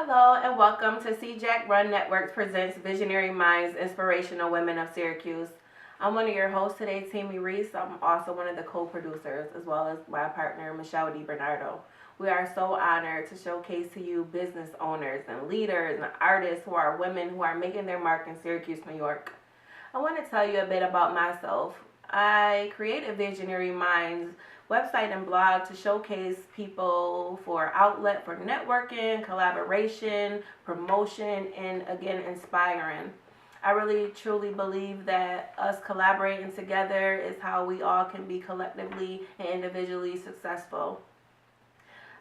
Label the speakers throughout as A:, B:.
A: Hello and welcome to CJAC Run Networks presents Visionary Minds, Inspirational Women of Syracuse. I'm one of your hosts today, Tammy, Reese. I'm also one of the co-producers as well as my partner, Michelle DiBernardo. We are so honored to showcase to you business owners and leaders and artists who are women who are making their mark in Syracuse, New York. I want to tell you a bit about myself. I created Visionary Minds website and blog to showcase people for outlet for networking, collaboration, promotion, and again, inspiring. I really truly believe that us collaborating together is how we all can be collectively and individually successful.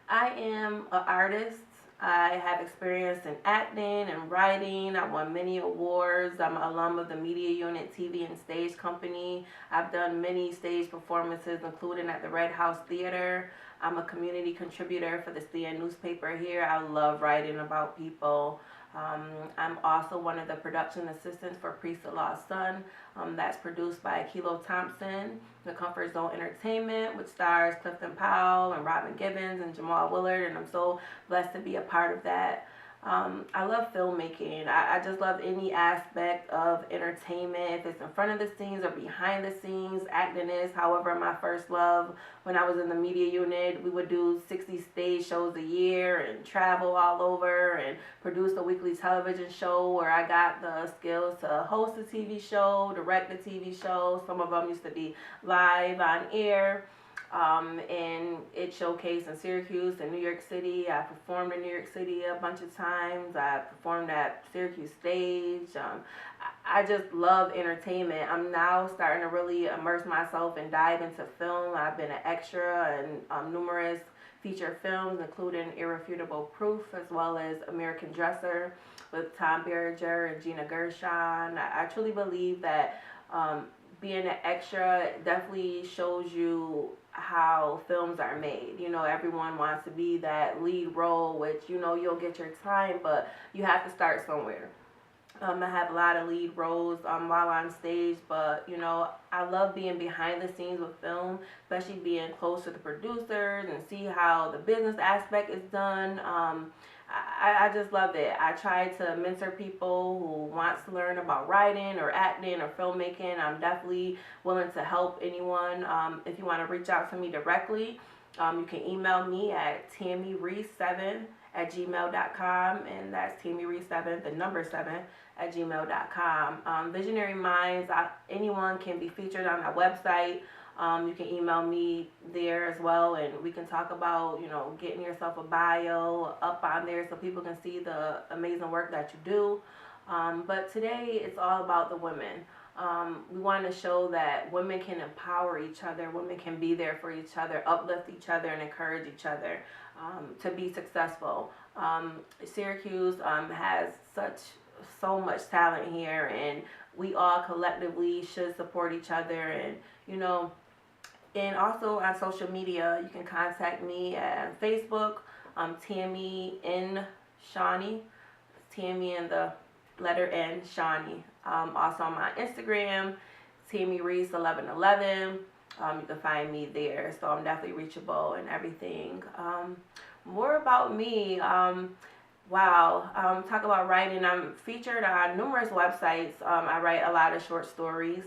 A: I am an artist. I have experience in acting and writing. I won many awards. I'm an alum of the Media Unit TV and Stage Company. I've done many stage performances, including at the Red House Theater. I'm a community contributor for the CN newspaper here. I love writing about people. I'm also one of the production assistants for Priest the Lost Son. That's produced by Kilo Thompson, The Comfort Zone Entertainment, which stars Clifton Powell and Robin Gibbons and Jamal Willard, and I'm so blessed to be a part of that. I love filmmaking. I just love any aspect of entertainment, if it's in front of the scenes or behind the scenes. Acting is, however, my first love. When I was in the media unit, we would do 60 stage shows a year and travel all over and produce a weekly television show where I got the skills to host a TV show, direct a TV show. Some of them used to be live on air. And it showcased in Syracuse and New York City. I performed in New York City a bunch of times. I performed at Syracuse Stage. I just love entertainment. I'm now starting to really immerse myself and dive into film. I've been an extra in numerous feature films, including Irrefutable Proof, as well as American Dresser with Tom Berenger and Gina Gershon. I truly believe that being an extra definitely shows you how films are made. You know, everyone wants to be that lead role, which, you know, you'll get your time, but you have to start somewhere. I have a lot of lead roles while on stage, but, you know, I love being behind the scenes with film, especially being close to the producers and see how the business aspect is done. I just love it. I try to mentor people who want to learn about writing or acting or filmmaking. I'm definitely willing to help anyone. If you want to reach out to me directly, you can email me at tammyreese7@gmail.com, and that's tammyreese7, the number 7 @gmail.com. Visionary Minds, anyone can be featured on our website. You can email me there as well, and we can talk about, you know, getting yourself a bio up on there so people can see the amazing work that you do. But today it's all about the women. We want to show that women can empower each other, women can be there for each other, uplift each other, and encourage each other to be successful. Syracuse has so much talent here, and we all collectively should support each other. And, you know, and also on social media, you can contact me at Facebook, Tammy N. Shawnee, Tammy and the letter N, Shawnee. Also on my Instagram, Tammy Reese 1111. You can find me there, so I'm definitely reachable and everything. More about me. Wow. Talk about writing. I'm featured on numerous websites. I write a lot of short stories.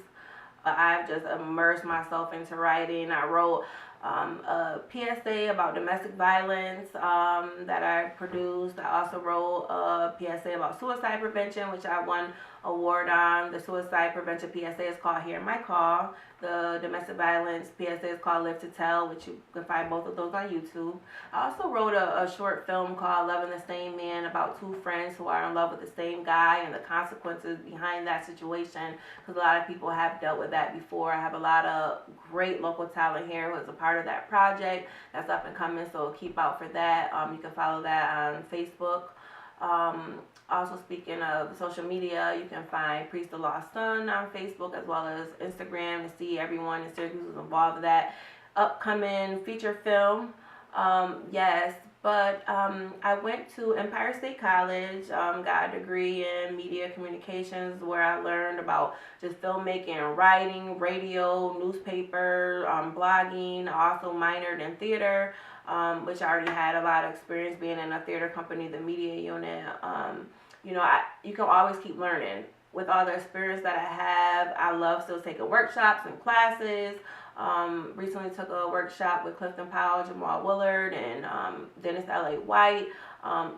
A: I've just immersed myself into writing. I wrote a PSA about domestic violence that I produced. I also wrote a PSA about suicide prevention, which I won an award on. The suicide prevention PSA is called Hear My Call. The domestic violence PSA is called Live to Tell, which you can find both of those on YouTube. I also wrote a short film called Loving the Same Man about two friends who are in love with the same guy and the consequences behind that situation, because a lot of people have dealt with that before. I have a lot of great local talent here who is a part of that project that's up and coming, so keep out for that. You can follow that on Facebook. Also, speaking of social media, you can find Priest the Lost Son on Facebook as well as Instagram to see everyone in Syracuse who's involved in that upcoming feature film. Yes, But I went to Empire State College, got a degree in media communications where I learned about just filmmaking, writing, radio, newspaper, blogging. I also minored in theater, which I already had a lot of experience being in a theater company, the media unit. You can always keep learning. With all the experience that I have, I love still taking workshops and classes. Recently took a workshop with Clifton Powell, Jamal Willard, and Dennis L.A. White.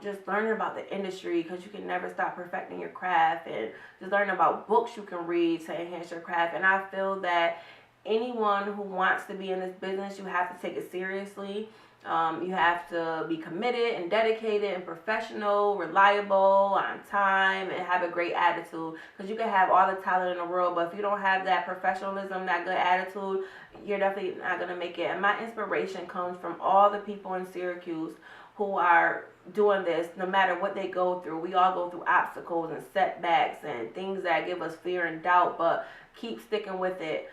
A: Just learning about the industry, because you can never stop perfecting your craft, and just learning about books you can read to enhance your craft. And I feel that anyone who wants to be in this business, you have to take it seriously. You have to be committed and dedicated and professional, reliable, on time, and have a great attitude. Because you can have all the talent in the world, but if you don't have that professionalism, that good attitude, you're definitely not going to make it. And my inspiration comes from all the people in Syracuse who are doing this, no matter what they go through. We all go through obstacles and setbacks and things that give us fear and doubt, but keep sticking with it.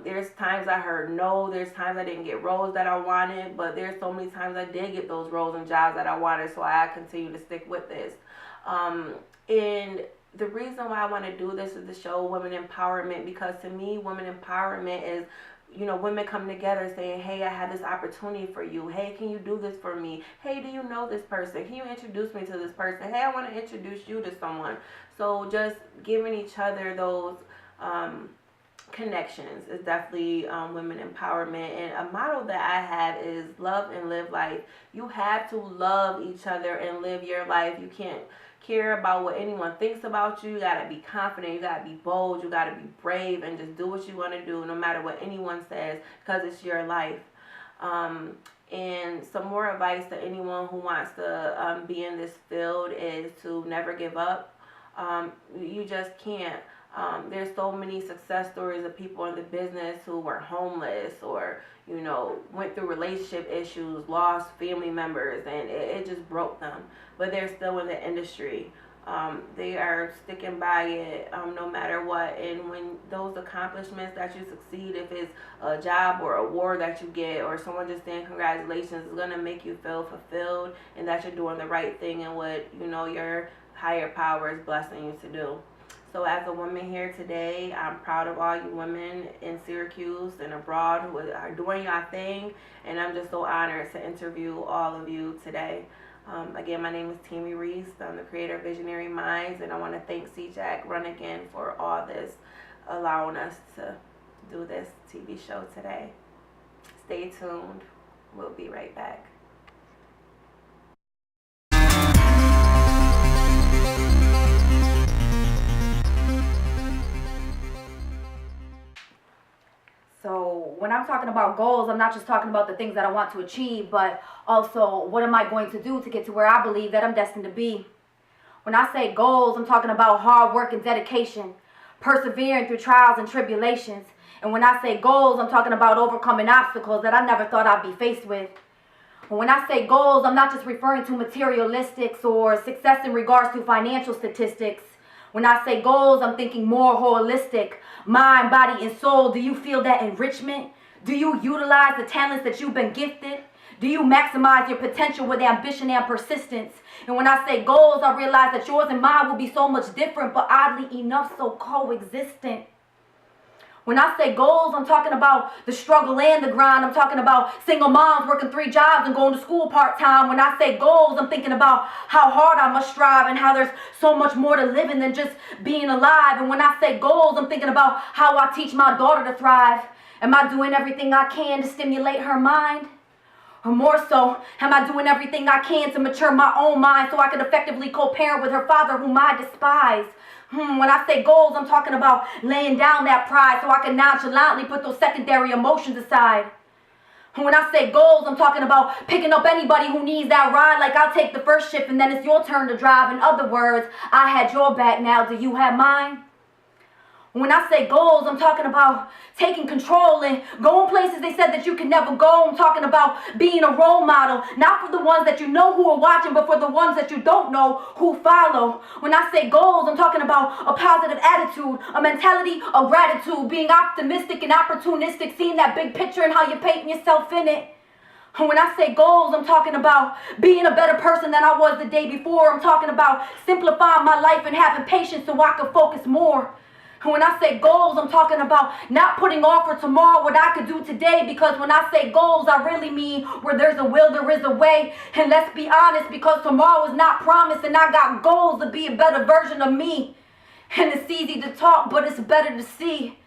A: There's times I heard no, there's times I didn't get roles that I wanted, but there's so many times I did get those roles and jobs that I wanted, so I continue to stick with this. And the reason why I want to do this is to show women empowerment, because to me, women empowerment is, women coming together saying, hey, I have this opportunity for you. Hey, can you do this for me? Hey, do you know this person? Can you introduce me to this person? Hey, I want to introduce you to someone. So just giving each other those connections is definitely women empowerment. And a motto that I have is love and live life. You have to love each other and live your life. You can't care about what anyone thinks about you. You gotta be confident, you gotta be bold, you gotta be brave, and just do what you want to do no matter what anyone says, because it's your life. And some more advice to anyone who wants to be in this field is to never give up. You just can't. There's so many success stories of people in the business who were homeless or, went through relationship issues, lost family members, and it just broke them. But they're still in the industry. They are sticking by it no matter what. And when those accomplishments that you succeed, if it's a job or award that you get, or someone just saying congratulations, it's going to make you feel fulfilled and that you're doing the right thing and what, your higher power is blessing you to do. So as a woman here today, I'm proud of all you women in Syracuse and abroad who are doing your thing, and I'm just so honored to interview all of you today. Again, my name is Tammy Reese. I'm the creator of Visionary Minds, and I want to thank C-Jack Run Again for all this, allowing us to do this TV show today. Stay tuned. We'll be right back.
B: So when I'm talking about goals, I'm not just talking about the things that I want to achieve, but also what am I going to do to get to where I believe that I'm destined to be. When I say goals, I'm talking about hard work and dedication, persevering through trials and tribulations. And when I say goals, I'm talking about overcoming obstacles that I never thought I'd be faced with. And when I say goals, I'm not just referring to materialistics or success in regards to financial statistics. When I say goals, I'm thinking more holistic, mind, body, and soul. Do you feel that enrichment? Do you utilize the talents that you've been gifted? Do you maximize your potential with ambition and persistence? And when I say goals, I realize that yours and mine will be so much different, but oddly enough, so coexistent. When I say goals, I'm talking about the struggle and the grind. I'm talking about single moms working 3 jobs and going to school part-time. When I say goals, I'm thinking about how hard I must strive and how there's so much more to living than just being alive. And when I say goals, I'm thinking about how I teach my daughter to thrive. Am I doing everything I can to stimulate her mind? Or more so, am I doing everything I can to mature my own mind so I can effectively co-parent with her father whom I despise? When I say goals, I'm talking about laying down that pride so I can nonchalantly put those secondary emotions aside. When I say goals, I'm talking about picking up anybody who needs that ride, like I'll take the first shift and then it's your turn to drive. In other words, I had your back, now do you have mine? When I say goals, I'm talking about taking control and going places they said that you could never go. I'm talking about being a role model, not for the ones that you know who are watching, but for the ones that you don't know who follow. When I say goals, I'm talking about a positive attitude, a mentality of gratitude, being optimistic and opportunistic, seeing that big picture and how you're painting yourself in it. And when I say goals, I'm talking about being a better person than I was the day before. I'm talking about simplifying my life and having patience so I can focus more. And when I say goals, I'm talking about not putting off for tomorrow what I could do today, because when I say goals, I really mean where there's a will, there is a way. And let's be honest, because tomorrow is not promised, and I got goals to be a better version of me. And it's easy to talk, but it's better to see.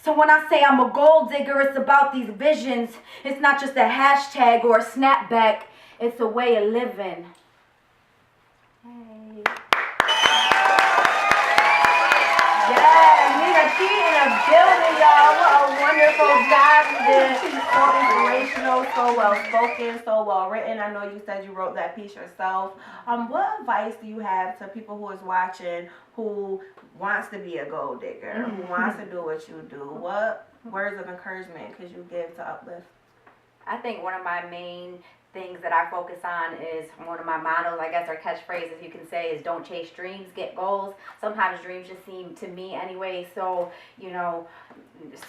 B: So when I say I'm a goal digger, it's about these visions. It's not just a hashtag or a snapback. It's a way of living. Hey.
A: Yes, Nina, she in a building, y'all. What a wonderful job you did. So inspirational, so well spoken, so well written. I know you said you wrote that piece yourself. What advice do you have to people who is watching who wants to be a gold digger, who wants to do what you do? What words of encouragement could you give to uplift?
B: I think one of my main things that I focus on is one of my mottos, I guess, or catchphrases you can say, is don't chase dreams, get goals. Sometimes dreams just seem, to me anyway, so,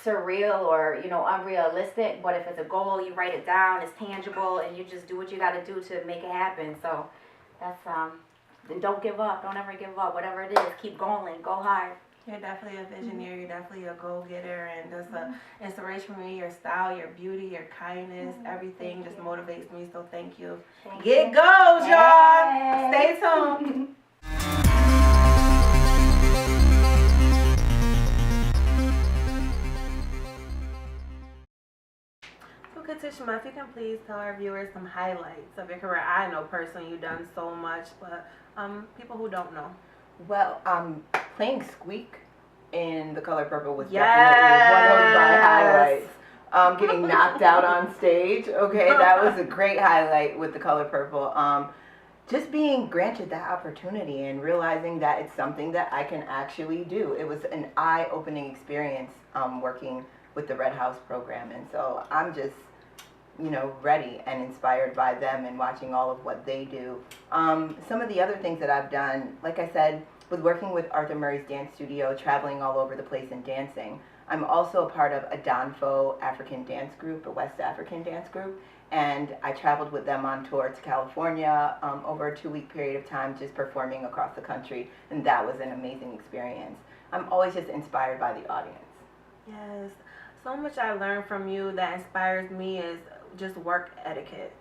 B: surreal or, unrealistic. But if it's a goal, you write it down, it's tangible, and you just do what you got to do to make it happen. So that's, and don't give up. Don't ever give up. Whatever it is, keep going. Go hard.
A: You're definitely a visionary. You're definitely a go-getter, and just an inspiration for me. Your style, your beauty, your kindness, everything just motivates me. So thank you. Get goals, y'all. Stay tuned. So Katishma, if you can please tell our viewers some highlights of your career. I know personally you've done so much, but people who don't know.
C: Well, playing Squeak in The Color Purple was definitely one of my highlights. Getting knocked out on stage, okay, that was a great highlight with The Color Purple. Just being granted that opportunity and realizing that it's something that I can actually do. It was an eye-opening experience working with the Red House program, and so I'm just ready and inspired by them and watching all of what they do. Some of the other things that I've done, like I said, with working with Arthur Murray's dance studio, traveling all over the place and dancing. I'm also a part of a Danfo African dance group, a West African dance group, and I traveled with them on tour to California over a 2-week period of time, just performing across the country, and that was an amazing experience. I'm always just inspired by the audience.
A: Yes, so much I learned from you that inspires me is just work etiquette,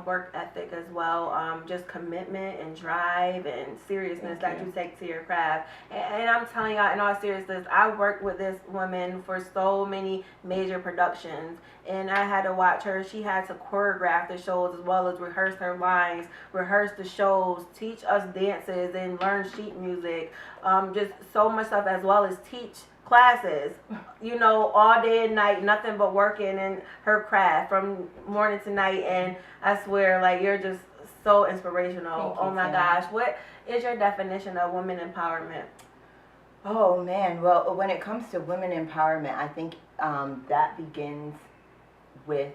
A: work ethic as well, just commitment and drive and seriousness that you take to your craft. And I'm telling y'all, in all seriousness, I worked with this woman for so many major productions, and I had to watch her. She had to choreograph the shows as well as rehearse her lines, rehearse the shows, teach us dances, and learn sheet music, just so much stuff, as well as teach classes, all day and night, nothing but working in her craft from morning to night. And I swear, you're just so inspirational. Oh my gosh, what is your definition of women empowerment?
C: Oh man, well, when it comes to women empowerment, I think that begins with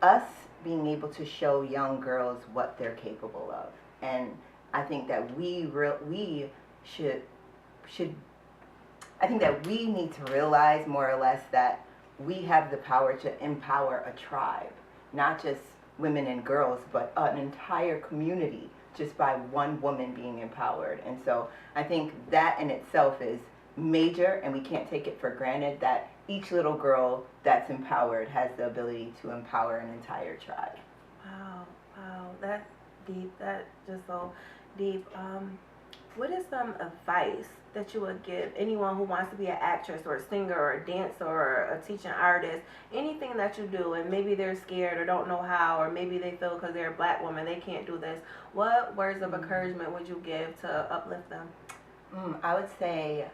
C: us being able to show young girls what they're capable of. And I think that we need to realize more or less that we have the power to empower a tribe, not just women and girls, but an entire community just by one woman being empowered. And so I think that in itself is major, and we can't take it for granted that each little girl that's empowered has the ability to empower an entire tribe.
A: Wow, that's deep. That's just so deep. What is some advice that you would give anyone who wants to be an actress or a singer or a dancer or a teaching artist, anything that you do, and maybe they're scared or don't know how, or maybe they feel because they're a black woman they can't do this? What words of encouragement would you give to uplift them?
C: I would say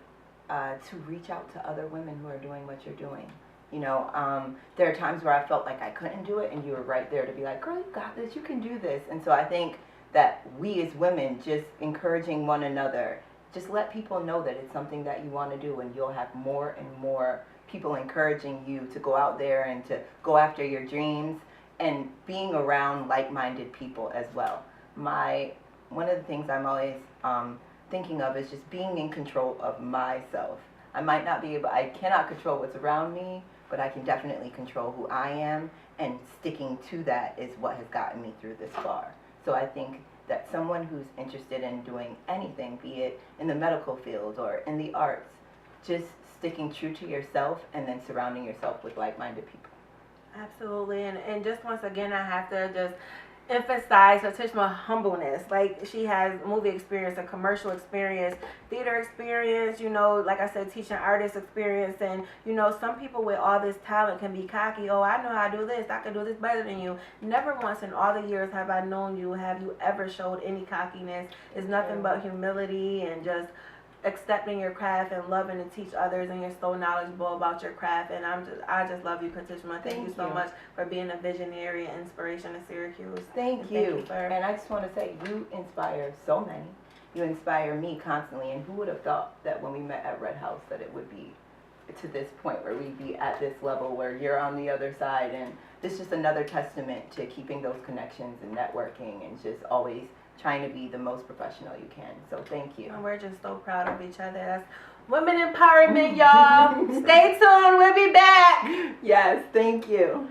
C: to reach out to other women who are doing what you're doing. There are times where I felt like I couldn't do it, and you were right there to be like, girl, you got this, you can do this. And so I think that we as women, just encouraging one another, just let people know that it's something that you want to do, and you'll have more and more people encouraging you to go out there and to go after your dreams, and being around like-minded people as well. One of the things I'm always thinking of is just being in control of myself. I cannot control what's around me, but I can definitely control who I am, and sticking to that is what has gotten me through this far. So I think that someone who's interested in doing anything, be it in the medical field or in the arts, just sticking true to yourself and then surrounding yourself with like-minded people.
A: Absolutely, and just once again, I have to just emphasize Fatishma's humbleness. Like, she has movie experience, a commercial experience, theater experience, you know, like I said, teaching artist experience. And, you know, some people with all this talent can be cocky. Oh, I know how to do this. I can do this better than you. Never once in all the years have I known you, have you ever showed any cockiness. It's nothing but humility and just accepting your craft and loving to teach others, and you're so knowledgeable about your craft. And I just love you, Fatishma. Thank you so much for being a visionary and inspiration to Syracuse.
C: Thank you. And I just want to say, you inspire so many. You inspire me constantly. And who would have thought that when we met at Red House that it would be to this point where we'd be at this level where you're on the other side. And this is just another testament to keeping those connections and networking and just always trying to be the most professional you can. So thank you.
A: And we're just so proud of each other. That's women empowerment, y'all. Stay tuned. We'll be back.
C: Yes, thank you.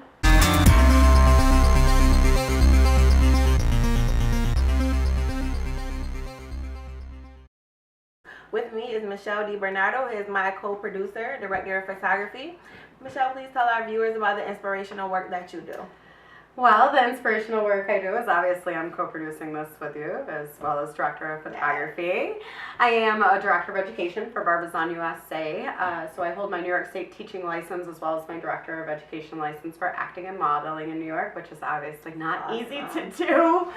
A: With me is Michelle DiBernardo, who is my co-producer, director of photography. Michelle, please tell our viewers about the inspirational work that you do.
D: Well, the inspirational work I do is obviously I'm co-producing this with you, as well as director of photography. I am a director of education for Barbizon USA, so I hold my New York State teaching license as well as my director of education license for acting and modeling in New York, which is obviously not easy to do.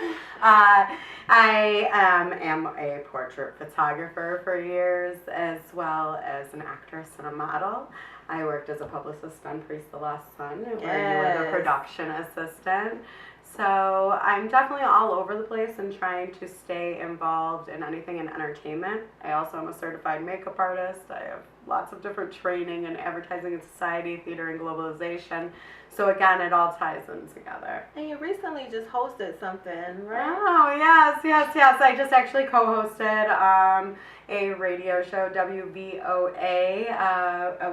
D: I am a portrait photographer for years, as well as an actress and a model. I worked as a publicist on Priest the Lost Son, where you were the production assistant. So I'm definitely all over the place and trying to stay involved in anything in entertainment. I also am a certified makeup artist. I have lots of different training in advertising and society, theater and globalization. So again, it all ties in together.
A: And you recently just hosted something, right?
D: Oh, yes. I just actually co-hosted a radio show, WVOA,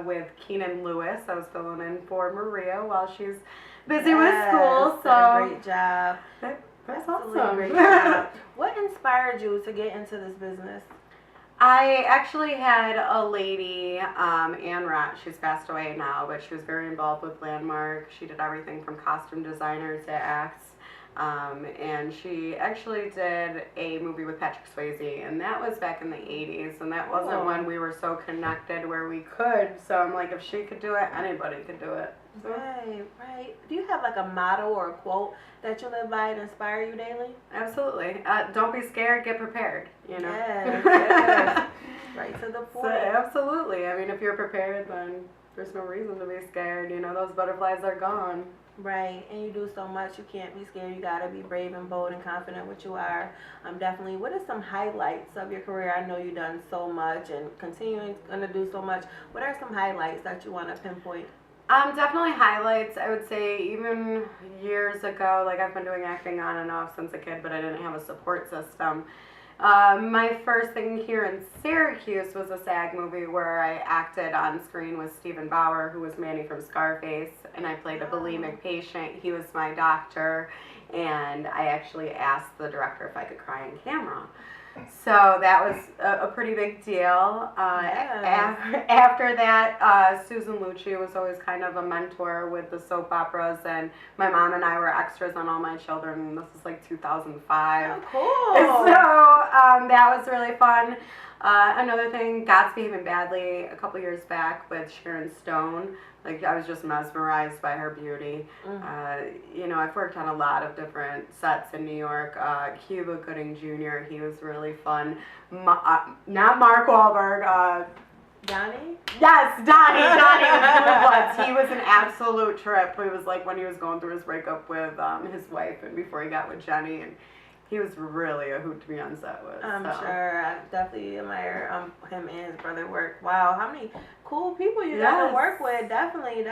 D: with Keenan Lewis. I was filling in for Maria while she's busy with school. So
A: great job.
D: That's
A: Absolutely
D: awesome.
A: Great job. What inspired you to get into this business?
D: I actually had a lady, Ann Rott, she's passed away now, but she was very involved with Landmark. She did everything from costume designer to acts. And she actually did a movie with Patrick Swayze, and that was back in the 80s, and that wasn't when we were so connected where we could. So I'm like, if she could do it, anybody could do it. So.
A: Right. Do you have like a motto or a quote that you live by and inspire you daily?
D: Absolutely. Don't be scared, get prepared, you know?
A: Yes. Right to the point.
D: So, absolutely. I mean, if you're prepared, then there's no reason to be scared. You know, those butterflies are gone.
A: Right, and you do so much. You can't be scared. You gotta be brave and bold and confident what you are. Definitely. What are some highlights of your career? I know you've done so much and continuing gonna do so much. What are some highlights that you want to pinpoint?
D: Definitely highlights. I would say even years ago, like I've been doing acting on and off since a kid, but I didn't have a support system. My first thing here in Syracuse was a SAG movie where I acted on screen with Stephen Bauer, who was Manny from Scarface, and I played a bulimic patient. He was my doctor, and I actually asked the director if I could cry on camera. So that was a pretty big deal. After that, Susan Lucci was always kind of a mentor with the soap operas, and my mom and I were extras on All My Children. This is like 2005.
A: Oh, cool.
D: So that was really fun. Another thing, God's Behaving Badly, a couple years back with Sharon Stone. Like, I was just mesmerized by her beauty. You know, I've worked on a lot of different sets in New York. Cuba Gooding Jr., he was really fun. Not Mark Wahlberg.
A: Donnie?
D: Yes, Donnie. He was an absolute trip. It was like when he was going through his breakup with his wife and before he got with Jenny. And he was really a hoot to be on set with.
A: I'm sure. I definitely admire him and his brother work. Wow, how many cool people you got to work with. Definitely.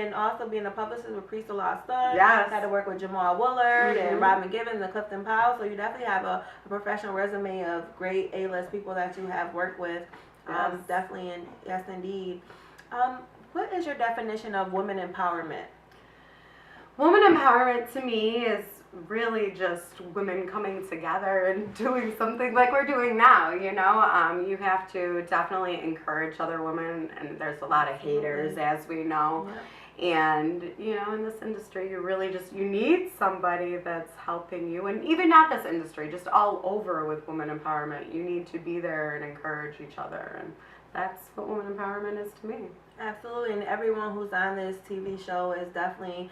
A: And also being a publicist with Priest the Lost Son.
D: Yes.
A: Got to work with Jamal Willard and Robin Gibbons and Clifton Powell. So you definitely have a professional resume of great A-list people that you have worked with.
D: Yes.
A: Definitely, and yes, indeed. What is your definition of women empowerment?
D: Woman empowerment to me is really just women coming together and doing something like we're doing now, you know. You have to definitely encourage other women, and there's a lot of haters, as we know.
A: Yeah.
D: And, you know, in this industry, you need somebody that's helping you. And even not this industry, just all over with women empowerment, you need to be there and encourage each other. And that's what women empowerment is to me.
A: Absolutely, and everyone who's on this TV show is definitely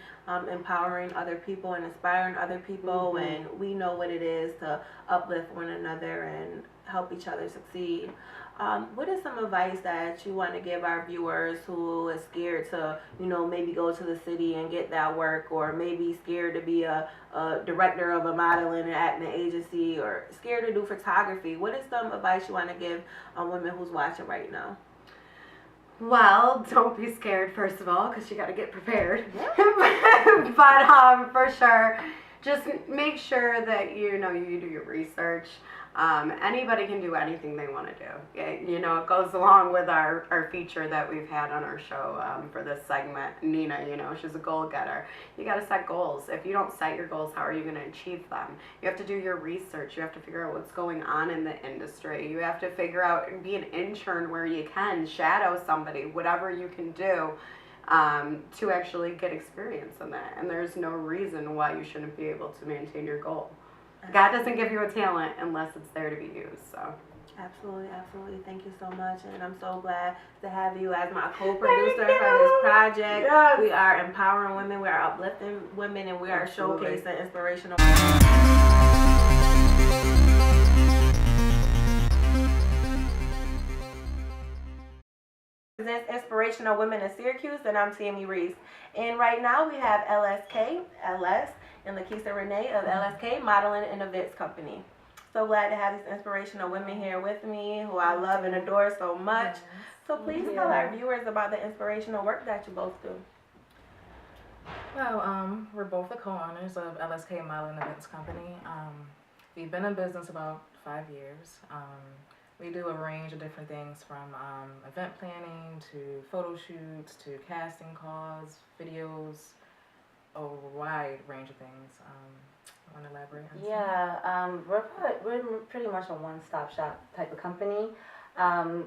A: empowering other people and inspiring other people, and we know what it is to uplift one another and help each other succeed. What is some advice that you want to give our viewers who is scared to, you know, maybe go to the city and get that work, or maybe scared to be a director of a modeling and acting agency, or scared to do photography? What is some advice you want to give women who's watching right now?
D: Well, don't be scared, first of all, because you got to get prepared. But for sure, just make sure that you do your research. Anybody can do anything they want to do. You know, it goes along with our feature that we've had on our show for this segment. Nina, you know, she's a goal getter. You got to set goals. If you don't set your goals, how are you going to achieve them? You have to do your research. You have to figure out what's going on in the industry. You have to figure out and be an intern where you can, shadow somebody, whatever you can do to actually get experience in that. And there's no reason why you shouldn't be able to maintain your goal. God doesn't give you a talent unless it's there to be used. So
A: Absolutely, absolutely. Thank you so much, and I'm so glad to have you as my co-producer for this project.
D: Yes.
A: We are empowering women, we are uplifting women, and we are
D: Absolutely.
A: showcasing inspirational. Presents Inspirational Women in Syracuse, and I'm Tammy Reese. And right now we have LS, and Lakisa Renee of LSK Modeling and Events Company. So glad to have these inspirational women here with me who I love and adore so much. So please tell our viewers about the inspirational work that you both do.
E: Well, we're both the co-owners of LSK Modeling and Events Company. We've been in business about 5 years. We do a range of different things from event planning to photo shoots to casting calls, videos, a wide range of things. Want to elaborate on that?
B: Yeah, we're pretty much a one-stop shop type of company.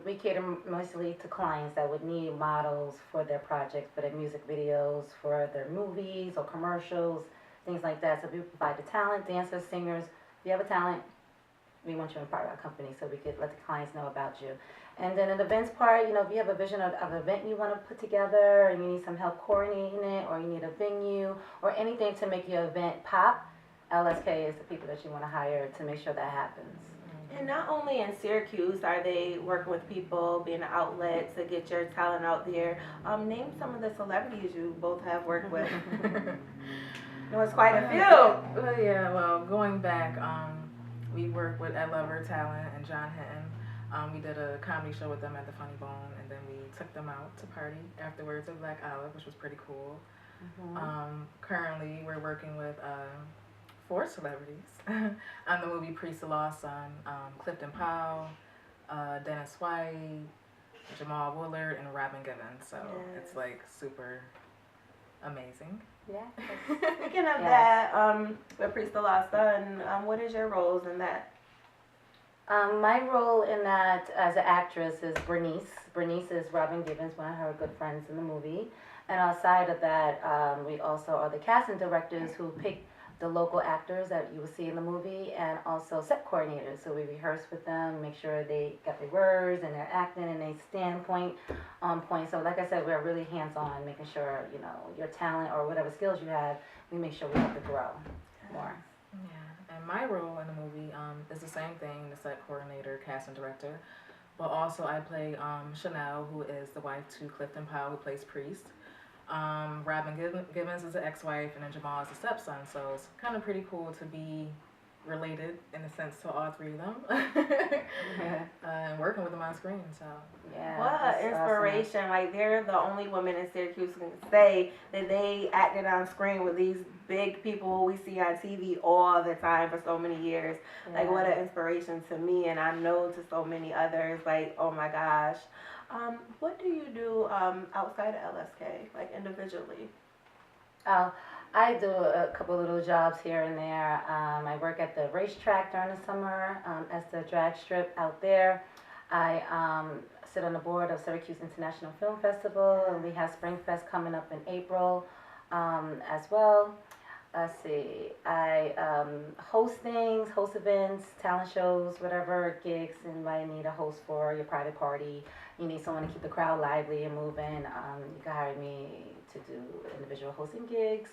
B: We cater mostly to clients that would need models for their projects, for their music videos, for their movies or commercials, things like that. So we provide the talent, dancers, singers. If you have a talent, we want you in part of our company so we could let the clients know about you. And then in the events part, you know, if you have a vision of an event you want to put together and you need some help coordinating it, or you need a venue or anything to make your event pop, LSK is the people that you want to hire to make sure that happens.
A: And not only in Syracuse are they working with people, being an outlet to get your talent out there. Name some of the celebrities you both have worked with. No, it's quite a few.
E: Well, yeah, well, going back, we worked with Ed Lover Talent and John Hinton. We did a comedy show with them at the Funny Bone, and then we took them out to party afterwards at Black Olive, which was pretty cool. Currently, we're working with 4 celebrities on the movie Priest of Lost Son, Clifton Powell, Dennis White, Jamal Woolard, and Robin Givens. So it's like super amazing.
B: Yeah.
A: Speaking of that, with Priest of Lost Son, what is your roles in that?
B: My role in that as an actress is Bernice. Bernice is Robin Givens, one of her good friends in the movie. And outside of that, we also are the casting directors who pick the local actors that you will see in the movie, and also set coordinators. So we rehearse with them, make sure they got their words and their acting and their standpoint on point. So like I said, we're really hands-on, making sure, you know, your talent or whatever skills you have, we make sure we have to grow more.
E: Yeah, and my role in the movie is the same thing, the set coordinator, casting director. But also I play Chanel, who is the wife to Clifton Powell, who plays Priest. Robin Givens is the ex-wife, and then Jamal is the stepson, so it's kind of pretty cool to be related in a sense to all 3 of them. And working with them on screen, so
B: Yeah.
A: What an inspiration. Awesome. Like, they're the only women in Syracuse who can say that they acted on screen with these big people we see on TV all the time for so many years. Like, what an inspiration to me, and I know to so many others. Like, oh my gosh. What do you do outside of LSK, like individually?
F: Oh, I do a couple little jobs here and there. I work at the racetrack during the summer as the drag strip out there. I sit on the board of Syracuse International Film Festival, and we have Spring Fest coming up in April as well. Let's see, I host things, host events, talent shows, whatever gigs anybody need a host for your private party. You need someone to keep the crowd lively and moving. You can hire me to do individual hosting gigs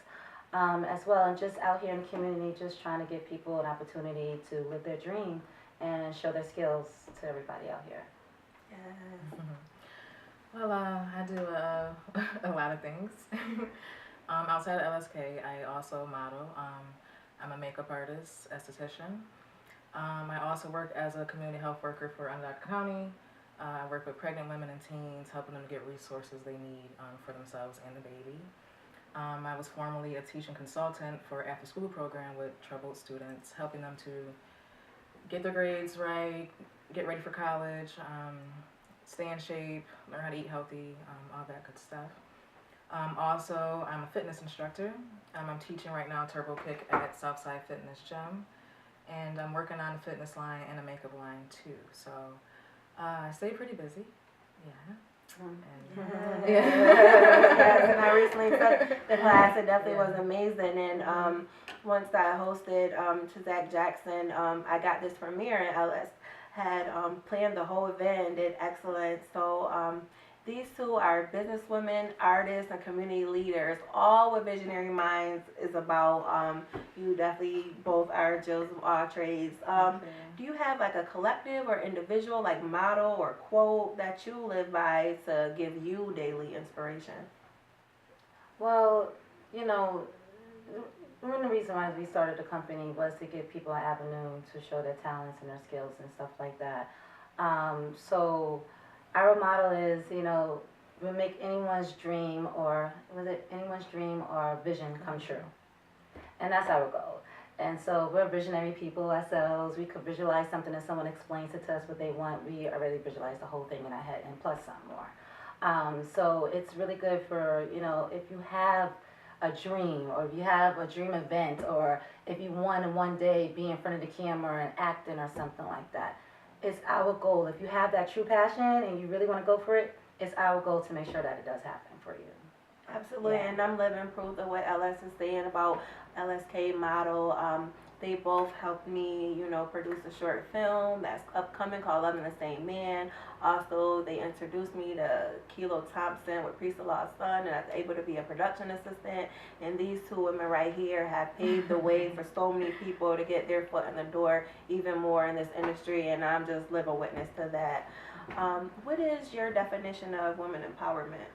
F: as well. And just out here in the community, just trying to give people an opportunity to live their dream and show their skills to everybody out here.
A: Yes.
E: Well, I do a lot of things. Outside of LSK, I also model. I'm a makeup artist, esthetician. I also work as a community health worker for Untitled County. I work with pregnant women and teens, helping them to get resources they need for themselves and the baby. I was formerly a teaching consultant for after-school program with troubled students, helping them to get their grades right, get ready for college, stay in shape, learn how to eat healthy, all that good stuff. Also, I'm a fitness instructor. I'm teaching right now Turbo Kick at Southside Fitness Gym, and I'm working on a fitness line and a makeup line too. So I stay pretty busy. Yeah. And,
A: Yes, and I recently took the class. It definitely was amazing. And once I hosted to Zach Jackson, I got this premiere, and Ellis had planned the whole event and did excellent. So these two are businesswomen, artists, and community leaders, all with visionary minds is about. You definitely both are Jills of all trades. Do you have like a collective or individual like motto or quote that you live by to give you daily inspiration?
F: Well, you know, one of the reasons why we started the company was to give people an avenue to show their talents and their skills and stuff like that. So our motto is, you know, we make anyone's dream or vision come true. And that's our goal. And so we're visionary people ourselves. We could visualize something and someone explains it to us what they want. We already visualize the whole thing in our head and plus some more. So it's really good for, you know, if you have a dream or if you have a dream event or if you want to one day be in front of the camera and acting or something like that. It's our goal. If you have that true passion and you really want to go for it, it's our goal to make sure that it does happen for you.
A: Absolutely,
F: Yeah.
A: and I'm living proof of what LS is saying about LSK model. They both helped me, you know, produce a short film that's upcoming called Loving the Same Man. Also, they introduced me to Kilo Thompson with Priest of Law's son, and I was able to be a production assistant. And these two women right here have paved the way for so many people to get their foot in the door even more in this industry, and I'm just living witness to that. What is your definition of women empowerment?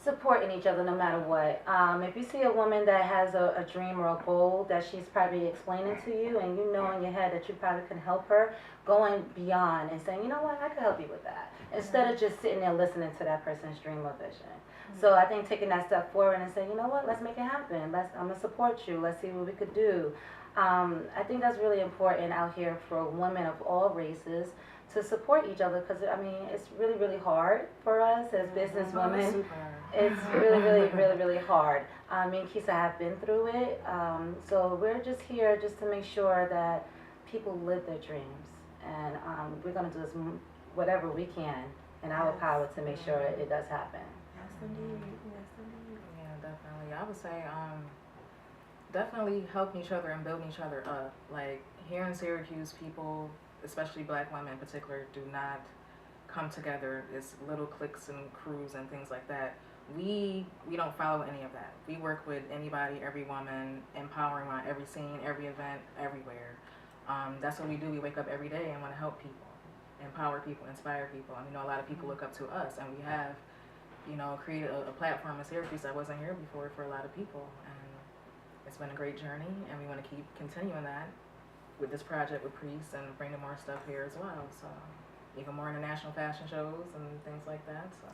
F: Supporting each other no matter what. If you see a woman that has a dream or a goal that she's probably explaining to you and you know in your head that you probably can help her, going beyond and saying, you know what, I can help you with that. Instead of just sitting there listening to that person's dream or vision. So I think taking that step forward and saying, you know what, let's make it happen. I'm going to support you. Let's see what we could do. I think that's really important out here for women of all races to support each other because, I mean, it's really, really hard for us as businesswomen. It's really hard. Me and Kisa have been through it. So we're just here just to make sure that people live their dreams. And we're going to do whatever we can in our power to make sure it does happen.
A: Yes, indeed. Yes, indeed.
E: Yeah, definitely. I would say definitely helping each other and building each other up. Like here in Syracuse, people, especially black women in particular, do not come together as little cliques and crews and things like that. We don't follow any of that. We work with anybody, every woman, empowering on every scene, every event, everywhere. That's what we do. We wake up every day and want to help people, empower people, inspire people. And you know, a lot of people look up to us, and we have, you know, created a platform in Syracuse that wasn't here before for a lot of people. And it's been a great journey, and we want to keep continuing that with this project with Reese and bringing more stuff here as well. So even more international fashion shows and things like that. So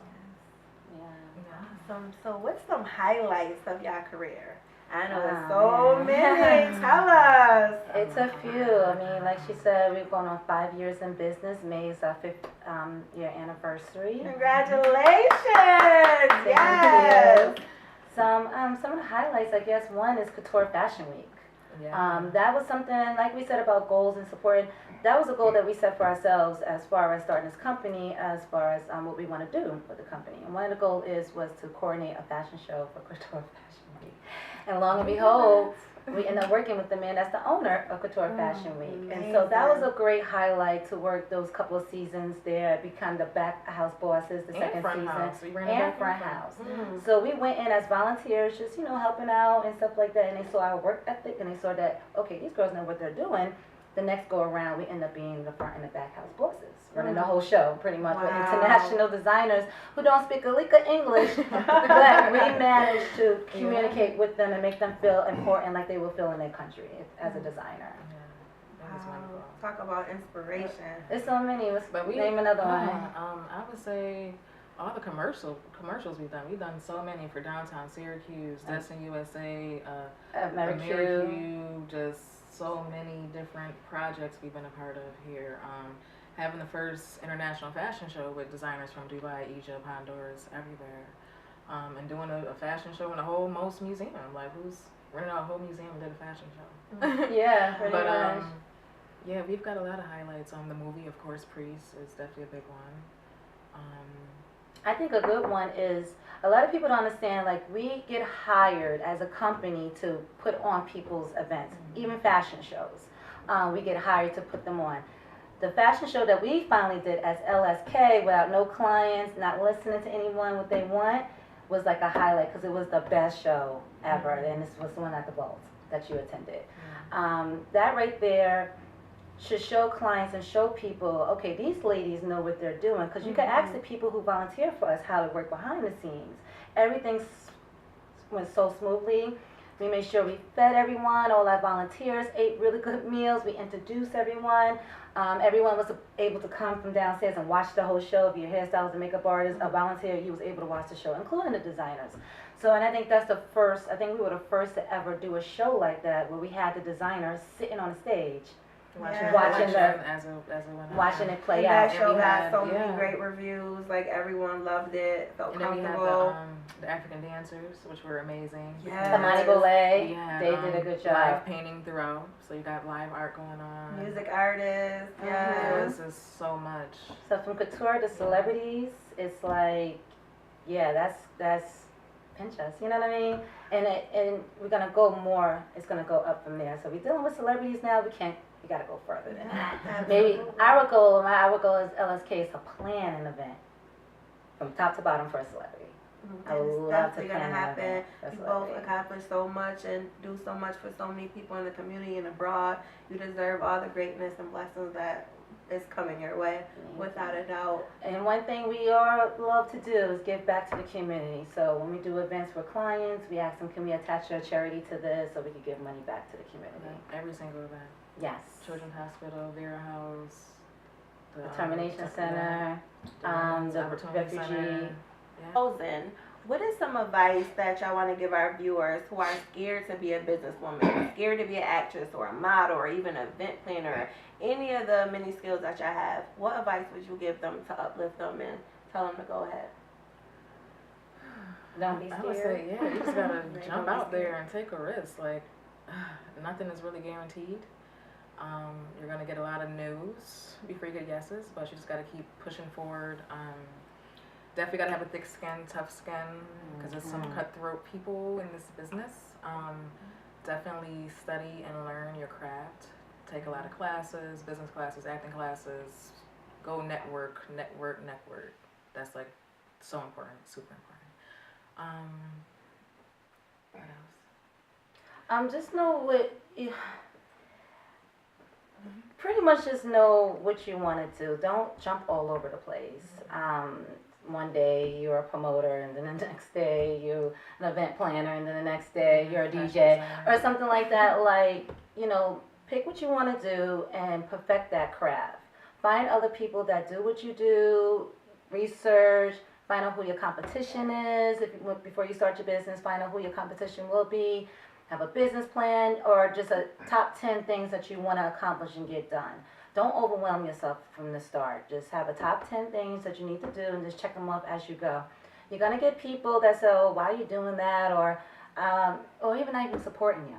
F: Yeah.
A: Awesome. So what's some highlights of your career? I know it's so many. Tell us.
F: It's a few. I mean, like she said, we've gone on 5 years in business. May is our 5th year anniversary.
A: Congratulations! Yes.
F: Some of the highlights, I guess, one is Couture Fashion Week.
E: Yeah.
F: That was something, like we said about goals and supporting, that was a goal that we set for ourselves as far as starting this company, as far as what we want to do with the company. And one of the goals was to coordinate a fashion show for Couture Fashion Week. And lo and behold, we ended up working with the man that's the owner of Couture Fashion Week. And so that was a great highlight to work those couple of seasons there, become the back house bosses the second
E: front
F: season.
E: house. We ran
F: And
E: the
F: front house. So we went in as volunteers, just, helping out and stuff like that. And they saw our work ethic and they saw that, okay, these girls know what they're doing. The next go around, we end up being the front and the back house bosses, running the whole show pretty much with international designers who don't speak a lick of English, but we managed to communicate with them and make them feel important like they will feel in their country as a designer.
E: That was wonderful.
A: Talk about inspiration.
F: There's so many. Let's
E: But
F: name another one.
E: I would say all the commercials we've done. We've done so many for downtown Syracuse, Destin USA,
F: American.
E: just so many different projects we've been a part of here. Having the first international fashion show with designers from Dubai, Egypt, Honduras, everywhere. And doing a fashion show in the whole Most Museum. Like, who's rented out a whole museum and did a fashion show?
F: Yeah, pretty much.
E: Yeah, we've got a lot of highlights. The movie, of course, Priest is definitely a big one.
F: I think a good one is, a lot of people don't understand, like, we get hired as a company to put on people's events, even fashion shows. We get hired to put them on. The fashion show that we finally did as LSK, without no clients, not listening to anyone what they want, was like a highlight because it was the best show ever. And this was the one at the Vault that you attended. That right there should show clients and show people, okay, these ladies know what they're doing. Because you can ask the people who volunteer for us how to work behind the scenes. Everything went so smoothly. We made sure we fed everyone, all our volunteers ate really good meals. We introduced everyone. Everyone was able to come from downstairs and watch the whole show. If you're a hairstylist and makeup artist, a volunteer, you was able to watch the show, including the designers. So, and I think that's the first, I think we were the first to ever do a show like that where we had the designers sitting on the stage. Watching it play out.
A: That show had so many great reviews. Like, everyone loved it. Felt comfortable.
E: And then we had the African dancers, which were amazing.
F: Tamara, they did a good job.
E: Live painting throughout, so you got live art going on.
A: Music artists.
E: It was just so much.
F: So from couture to celebrities, it's like, that's pinch us. You know what I mean? And we're gonna go more. It's gonna go up from there. So we're dealing with celebrities now. We gotta go further than that. Maybe our goal as LSK is to plan an event from top to bottom for a celebrity. I would love to plan an event.
A: You both accomplish so much and do so much for so many people in the community and abroad. You deserve all the greatness and blessings that is coming your way, without a doubt.
F: And one thing we all love to do is give back to the community. So when we do events for clients, we ask them, can we attach a charity to this so we can give money back to the community?
E: Every single event.
F: Yes.
E: Children's Hospital, Vera House,
F: the Termination Center, the refugee.
A: What is some advice that y'all want to give our viewers who are scared to be a businesswoman, scared to be an actress or a model or even an event planner, any of the many skills that y'all have? What advice would you give them to uplift them and tell them to go ahead?
F: Don't be scared.
E: I would say, you just gotta jump out there and take a risk. Like, nothing is really guaranteed. You're gonna get a lot of no's before you get yeses, but you just gotta keep pushing forward. Definitely gotta have a thick skin, tough skin, because there's some cutthroat people in this business. Definitely study and learn your craft. Take a lot of classes, business classes, acting classes. Go network. That's like so important, super important. What else?
F: Just know pretty much just know what you want to do. Don't jump all over the place. One day you're a promoter, and then the next day you're an event planner, and then the next day you're a DJ or something like that. Like, pick what you want to do and perfect that craft. Find other people that do what you do. Research. Find out who your competition is. Before you start your business, find out who your competition will be. have a business plan, or just a top 10 things that you want to accomplish and get done. Don't overwhelm yourself from the start. Just have a top 10 things that you need to do and just check them off as you go. You're going to get people that say, oh, why are you doing that? Or even not even supporting you.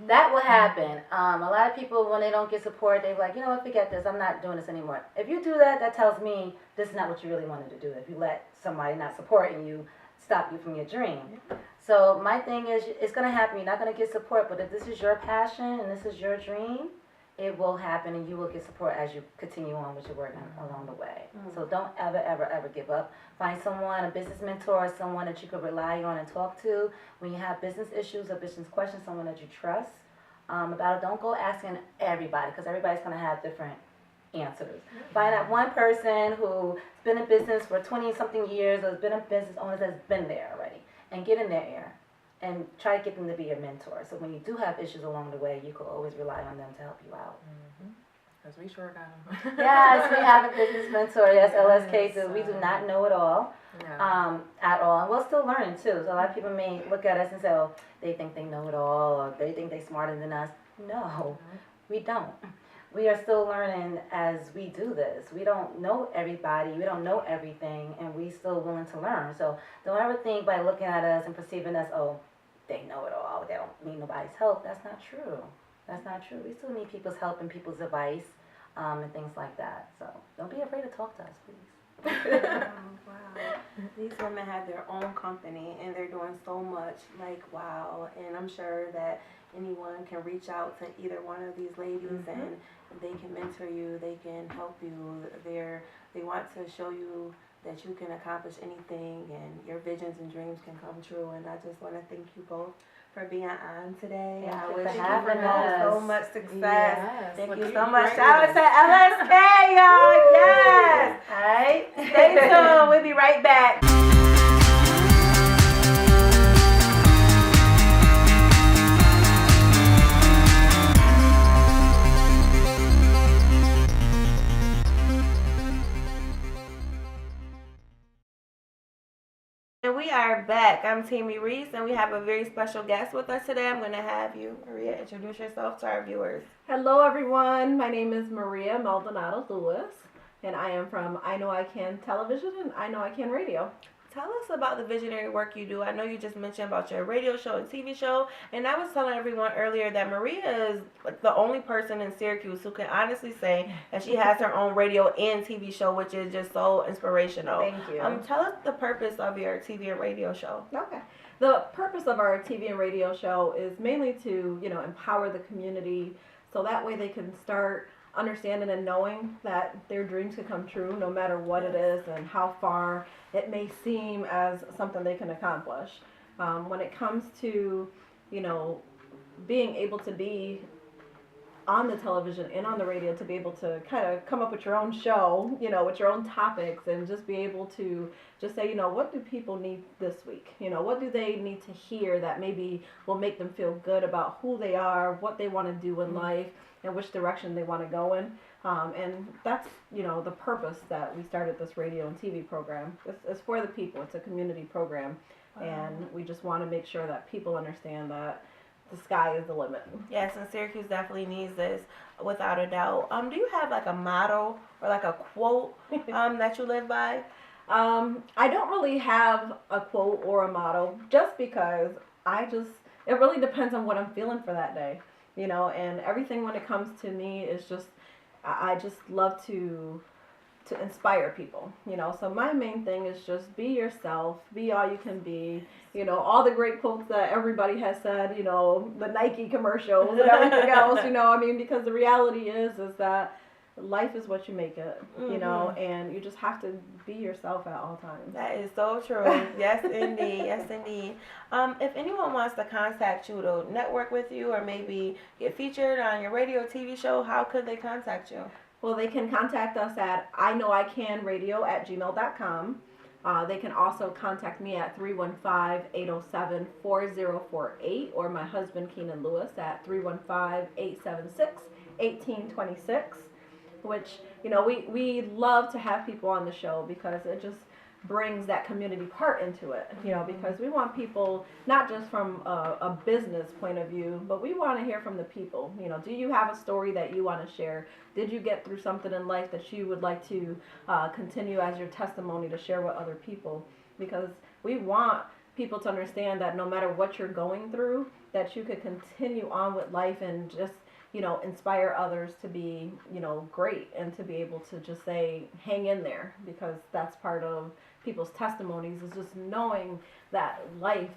F: That will happen. A lot of people, when they don't get support, they're like, you know what, forget this. I'm not doing this anymore. If you do that, that tells me this is not what you really wanted to do. If you let somebody not supporting you stop you from your dream. So my thing is, it's going to happen. You're not going to get support, but if this is your passion and this is your dream, it will happen, and you will get support as you continue on with your work along the way. So don't ever give up. Find someone, a business mentor, someone that you could rely on and talk to when you have business issues or business questions, someone that you trust about it. Don't go asking everybody, because everybody's going to have different answers. Find out one person who's been in business for 20-something years, or has been a business owner that's been there already, and get in their ear. And try to get them to be your mentor. So when you do have issues along the way, you can always rely on them to help you out.
E: Because we sure got them.
F: Yes, we have a business mentor. Yes, LSK too. We do not know it all at all. And we're still learning too. So a lot of people may look at us and say, oh, they think they know it all, or they think they're smarter than us. No, we don't. We are still learning as we do this. We don't know everybody. We don't know everything, and we still willing to learn. So don't ever think by looking at us and perceiving us, oh, they know it all. They don't need nobody's help. That's not true. That's not true. We still need people's help and people's advice and things like that. So don't be afraid to talk to us, please.
A: Wow. These women have their own company, and they're doing so much. Like, wow. And I'm sure that anyone can reach out to either one of these ladies, and they can mentor you. They can help you. They want to show you that you can accomplish anything, and your visions and dreams can come true. And I just want to thank you both for being on today.
F: Yeah,
A: I wish
F: for
A: you
F: having
A: so
F: us.
A: much success.
E: Yes.
A: Thank
E: Well,
A: you
E: you
A: so much.
E: great
A: Shout out
E: with
A: to
E: us.
A: LSK, y'all. Yes. All right. Stay tuned. We'll be right back. And we are back. I'm Tammy Reese, and we have a very special guest with us today. I'm going to have you, Maria, introduce yourself to our viewers.
G: Hello everyone, my name is Maria Maldonado Lewis, and I am from I Know I Can Television and I Know I Can Radio.
A: Tell us about the visionary work you do. I know you just mentioned about your radio show and TV show, and I was telling everyone earlier that Maria is like the only person in Syracuse who can honestly say that she has her own radio and TV show, which is just so inspirational.
G: Thank you.
A: Tell us the purpose of your TV and radio show.
G: Okay. The purpose of our TV and radio show is mainly to, empower the community so that way they can start understanding and knowing that their dreams can come true no matter what it is and how far it may seem as something they can accomplish. When it comes to, being able to be on the television and on the radio, to be able to kind of come up with your own show, with your own topics, and just be able to just say, what do people need this week? What do they need to hear that maybe will make them feel good about who they are, what they want to do in life, and which direction they want to go in. And that's, the purpose that we started this radio and TV program. It's for the people. It's a community program. And we just want to make sure that people understand that the sky is the limit.
A: Yes, and Syracuse definitely needs this, without a doubt. Do you have like a motto or like a quote that you live by?
G: I don't really have a quote or a motto, just because it really depends on what I'm feeling for that day, and everything when it comes to me is just, I just love to inspire people, so my main thing is just be yourself, be all you can be, all the great quotes that everybody has said, the Nike commercials and everything else, because the reality is that life is what you make it, and you just have to be yourself at all times.
A: That is so true. Yes, indeed. Yes, indeed. If anyone wants to contact you to network with you or maybe get featured on your radio or TV show, how could they contact you?
G: Well, they can contact us at iknowicanradio@gmail.com. They can also contact me at 315-807-4048, or my husband Keenan Lewis at 315-876-1826, which, we love to have people on the show because it just brings that community part into it, you know, because we want people, not just from a business point of view, but we want to hear from the people. You know, do you have a story that you want to share? Did you get through something in life that you would like to continue as your testimony to share with other people? Because we want people to understand that no matter what you're going through, that you could continue on with life and just, you know, inspire others to be, you know, great, and to be able to just say, hang in there, because that's part of people's testimonies, is just knowing that life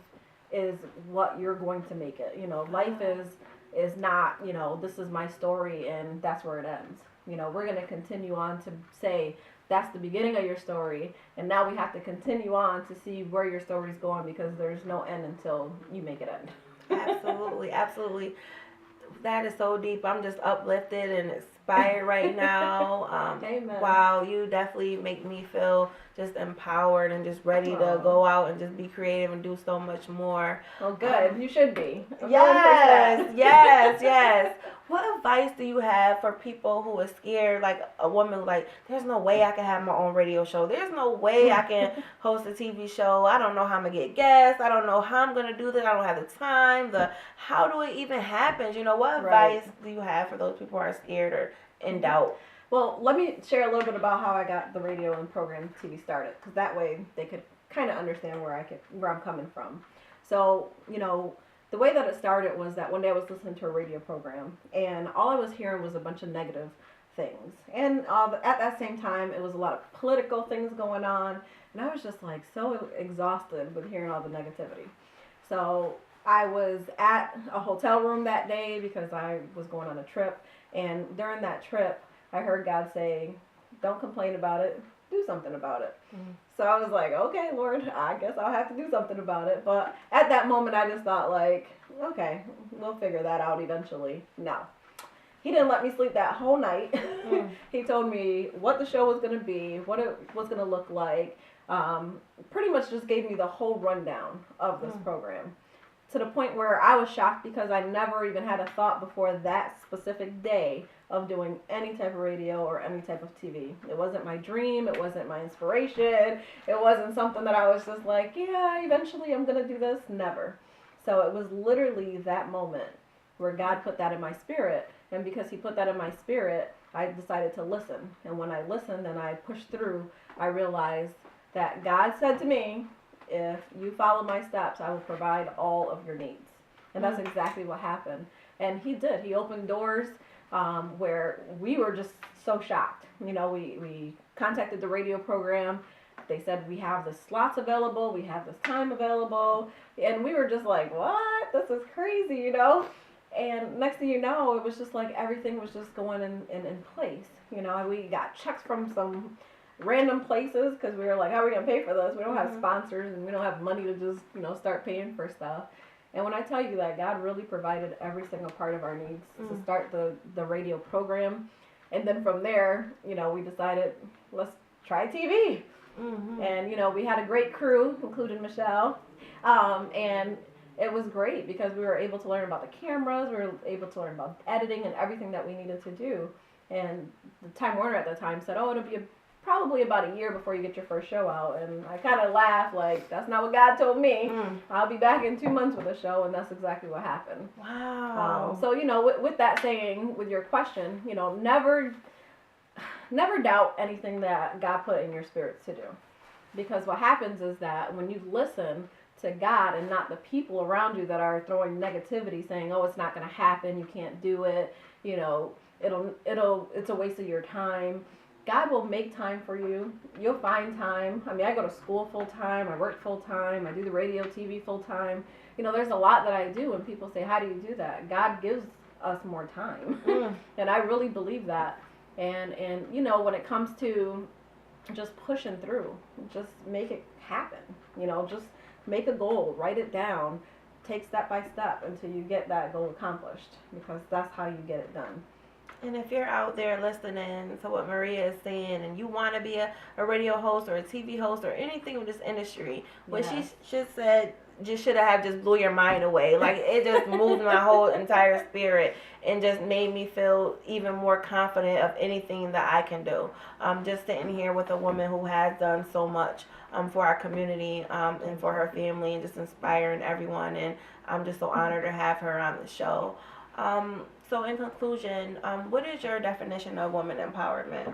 G: is what you're going to make it. You know, life is not, you know, this is my story and that's where it ends. You know, we're going to continue on to say, that's the beginning of your story, and now we have to continue on to see where your story's going, because there's no end until you make it end.
A: Absolutely, absolutely. That is so deep. I'm just uplifted and inspired right now.
G: Amen.
A: Wow, you definitely make me feel just empowered and just ready to go out and just be creative and do so much more.
G: Well, good. You should be.
A: Yes, yes. What advice do you have for people who are scared, like a woman, like, there's no way I can have my own radio show. There's no way I can host a TV show. I don't know how I'm going to get guests. I don't know how I'm going to do this. I don't have the time. How do it even happen? You know, what advice do you have for those people who are scared or in doubt?
G: Well, let me share a little bit about how I got the radio and program TV started, because that way they could kind of understand where I'm coming from. So, you know, the way that it started was that one day I was listening to a radio program, and all I was hearing was a bunch of negative things. And at that same time, it was a lot of political things going on, and I was just like so exhausted with hearing all the negativity. So I was at a hotel room that day because I was going on a trip, and during that trip, I heard God say, don't complain about it, do something about it. Mm-hmm. So I was like, okay, Lord, I guess I'll have to do something about it. But at that moment, I just thought, like, okay, we'll figure that out eventually. No. He didn't let me sleep that whole night. He told me what the show was going to be, what it was going to look like. Pretty much just gave me the whole rundown of this program, to the point where I was shocked, because I never even had a thought before that specific day of doing any type of radio or any type of TV. It wasn't my dream. It wasn't my inspiration. It wasn't something that I was just like, yeah, eventually I'm going to do this. Never. So it was literally that moment where God put that in my spirit. And because he put that in my spirit, I decided to listen. And when I listened and I pushed through, I realized that God said to me, if you follow my steps, I will provide all of your needs. And that's exactly what happened. And he did. He opened doors where we were just so shocked. You know, we contacted the radio program. They said, we have the slots available. We have this time available. And we were just like, what? This is crazy, you know? And next thing you know, it was just like everything was just going in place. You know, we got checks from some random places, because we were like, how are we going to pay for this? We don't have sponsors, and we don't have money to just, you know, start paying for stuff. And when I tell you that God really provided every single part of our needs to start the radio program. And then from there, you know, we decided, let's try TV. And, you know, we had a great crew, including Michelle. And it was great because we were able to learn about the cameras. We were able to learn about editing and everything that we needed to do. And the Time Warner at the time said, oh, it'll be probably about a year before you get your first show out. And I kind of laughed, like, that's not what God told me. I'll be back in 2 months with a show, and that's exactly what happened.
A: Wow.
G: So, you know, with that saying, with your question, you know, never doubt anything that God put in your spirit to do. Because what happens is that when you listen to God and not the people around you that are throwing negativity, saying, oh, it's not going to happen, you can't do it, you know, it's a waste of your time. God will make time for you. You'll find time. I mean, I go to school full time. I work full time. I do the radio, TV full time. You know, there's a lot that I do, and people say, how do you do that? God gives us more time. And I really believe that. And you know, when it comes to just pushing through, just make it happen. You know, just make a goal, write it down, take step by step until you get that goal accomplished, because that's how you get it done.
A: And if you're out there listening to what Maria is saying, and you want to be a radio host or a TV host or anything in this industry, what she just said just should have just blew your mind away. Like, it just moved my whole entire spirit and just made me feel even more confident of anything that I can do. Just sitting here with a woman who has done so much for our community and for her family, and just inspiring everyone. And I'm just so honored to have her on the show. So in conclusion, what is your definition of woman empowerment?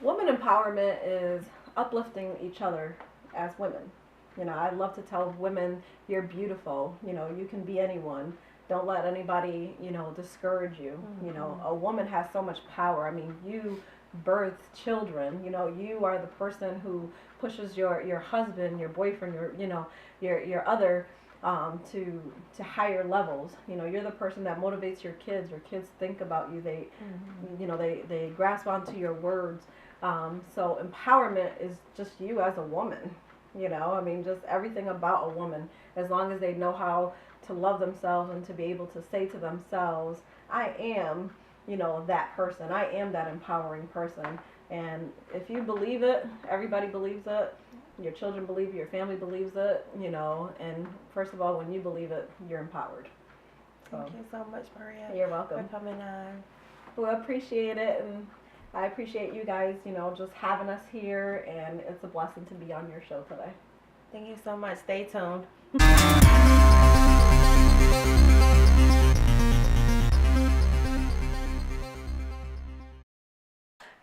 G: Woman empowerment is uplifting each other as women. You know, I love to tell women, you're beautiful. You know, you can be anyone. Don't let anybody, you know, discourage you. Mm-hmm. You know, a woman has so much power. I mean, you birth children. You know, you are the person who pushes your husband, your boyfriend, your other to higher levels. You know, you're the person that motivates your kids. Your kids think about you. They, you know, they grasp onto your words. So empowerment is just you as a woman. You know, I mean, just everything about a woman, as long as they know how to love themselves and to be able to say to themselves, I am, you know, that person. I am that empowering person. And if you believe it, everybody believes it. Your children believe it, your family believes it, you know, and first of all, when you believe it, you're empowered. So,
A: thank you so much, Maria.
G: You're welcome.
A: For coming on.
G: Well, I appreciate it, and I appreciate you guys, you know, just having us here, and it's a blessing to be on your show today.
A: Thank you so much. Stay tuned.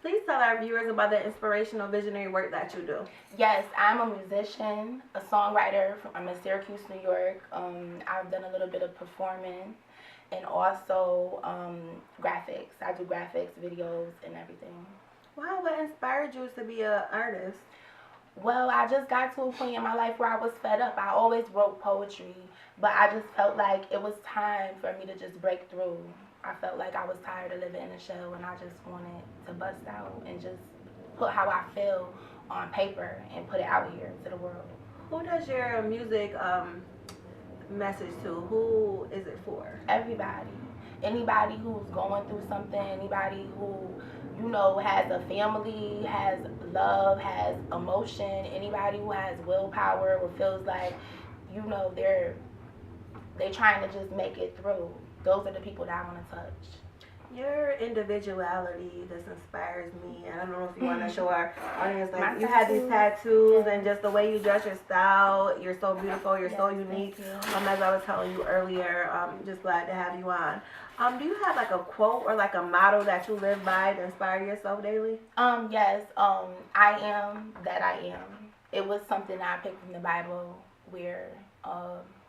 A: Please tell our viewers about the inspirational visionary work that you do.
H: Yes, I'm a musician, a songwriter. I'm in Syracuse, New York. I've done a little bit of performing and also graphics. I do graphics, videos, and everything.
A: Wow, what inspired you to be an artist?
H: Well, I just got to a point in my life where I was fed up. I always wrote poetry, but I just felt like it was time for me to just break through. I felt like I was tired of living in a shell, and I just wanted to bust out and just put how I feel on paper and put it out here to the world.
A: Who does your music message to? Who is it for?
H: Everybody. Anybody who's going through something, anybody who, you know, has a family, has love, has emotion, anybody who has willpower or feels like, you know, they're trying to just make it through. Those are the people that I want to touch.
A: Your individuality just inspires me, and I don't know if you want to show our audience, like,
H: My
A: you have these tattoos,
H: yeah.
A: and just the way you dress, your style, you're so beautiful, you're so
H: Yes,
A: unique.
H: thank you.
A: As I was telling you earlier, just glad to have you on. Do you have like a quote or like a motto that you live by to inspire yourself daily?
H: Yes, I am that I am. It was something I picked from the Bible where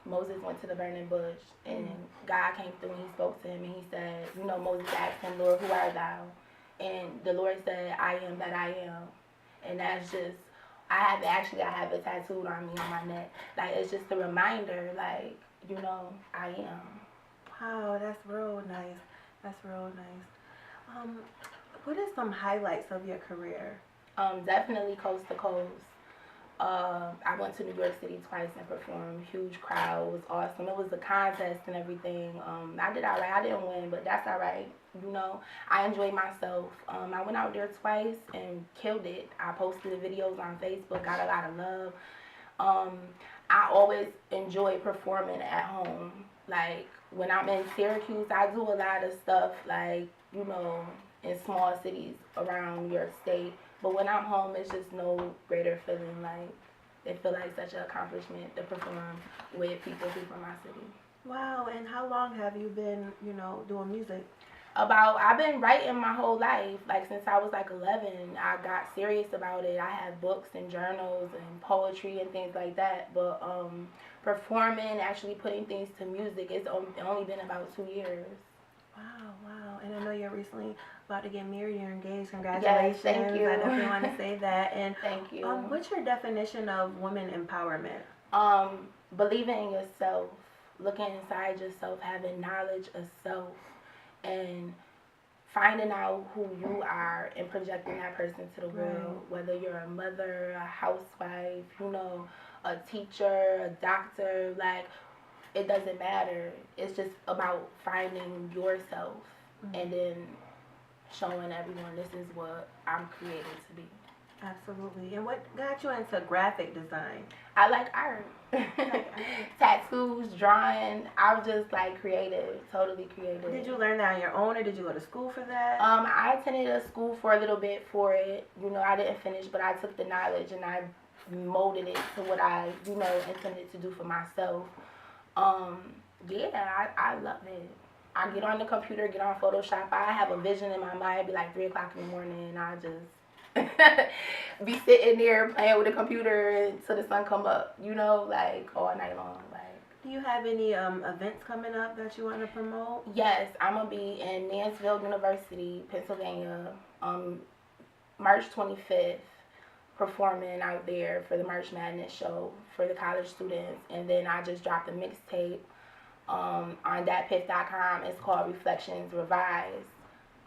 H: Moses went to the burning bush and God came through and he spoke to him and he said, you know, Moses asked him, Lord, who art thou? And the Lord said, I am that I am. And that's just, I have it tattooed on me on my neck. Like, it's just a reminder, like, you know, I am.
A: Wow, that's real nice. That's real nice. What are some highlights of your career?
H: Definitely Coast to Coast. I went to New York City twice and performed. Huge crowd. It was awesome. It was a contest and everything. I did all right. I didn't win, but that's all right. You know, I enjoyed myself. I went out there twice and killed it. I posted the videos on Facebook, got a lot of love. I always enjoy performing at home. Like, when I'm in Syracuse, I do a lot of stuff, like, you know, in small cities around New York State. But when I'm home, it's just no greater feeling. Like, it feels like such an accomplishment to perform with people from my city.
A: Wow, and how long have you been, you know, doing music?
H: I've been writing my whole life. Like, since I was like 11, I got serious about it. I have books and journals and poetry and things like that. But performing, actually putting things to music, it's only been about 2 years.
A: Wow. And I know you're recently about to get married, you're engaged. Congratulations.
H: Yes, thank you.
A: I definitely want to say that. And
H: Thank you.
A: what's your definition of women empowerment?
H: Believing in yourself, looking inside yourself, having knowledge of self, and finding out who you are and projecting that person to the world, whether you're a mother, a housewife, you know, a teacher, a doctor, like, it doesn't matter. It's just about finding yourself and then showing everyone this is what I'm created to be.
A: Absolutely. And what got you into graphic design?
H: I like art. Tattoos, drawing. I was just like creative, totally creative.
A: Did you learn that on your own, or did you go to school for that?
H: I attended a school for a little bit for it. You know, I didn't finish, but I took the knowledge and I molded it to what I, you know, intended to do for myself. Yeah, I love it. I get on the computer, get on Photoshop. I have a vision in my mind. It'd be like 3 o'clock in the morning, and I just be sitting there playing with the computer until the sun come up, you know, like all night long. Like,
A: Do you have any events coming up that you want to promote?
H: yes, I'm gonna be in Mansfield University, Pennsylvania, March 25th, performing out there for the March Madness show for the college students, and then I just dropped a mixtape on thatpiff.com. It's called Reflections Revised.